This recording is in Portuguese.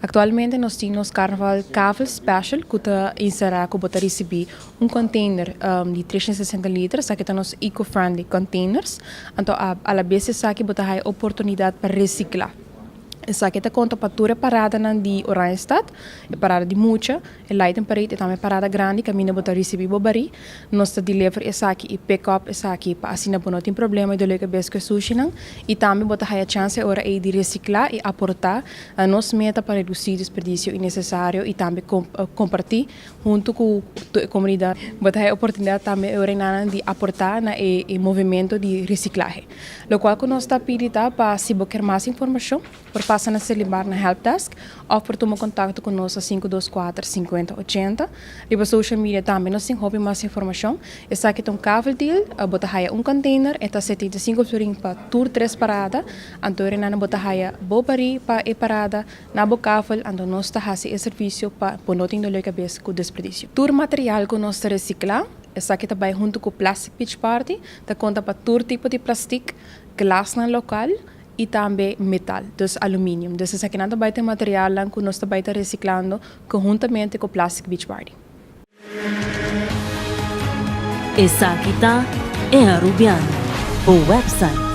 Atualmente nós temos Carnaval Cavel Special, que será que bota receber container de 360 litros, que são os eco-friendly containers. Então, a la vez que bota a oportunidade para reciclar. Essa aqui conta para toda parada de Oranjestad, parada de Mucha, Leiden Parade, e também parada grande, que a minha bota receber bobari. Nós deliver essa aqui e pick up essa aqui para assim não tem problema de levar bem que sushi não. E também bota a chance hora de reciclar e aportar a nossa meta para reduzir o desperdício innecessário e também compartilhar junto com a comunidade. Bota a oportunidade também hora de aportar na movimento de reciclagem. Lo qual nós está pedindo para se quer mais informação, por passa na celular na helpdesk ou por tomar contato conosco a 524-5080. E para social media também nós temos mais informação. Essa aqui é um Cavel deal, bota container, está 75 florin para tour 3 parada, então na bota bobari para e parada, na bo Cavel, então nós está esse serviço para não ter cabeça com desperdício. Tour material que nós reciclar, essa aqui também junto com Plastic Beach Party, está conta para todo tipo de plástico, glas na local, e também metal, dus alumínio. Dus essa aqui também tem material que nós também está reciclando conjuntamente com o Plastic Beach Party. Essa aqui é a Rubiano, o website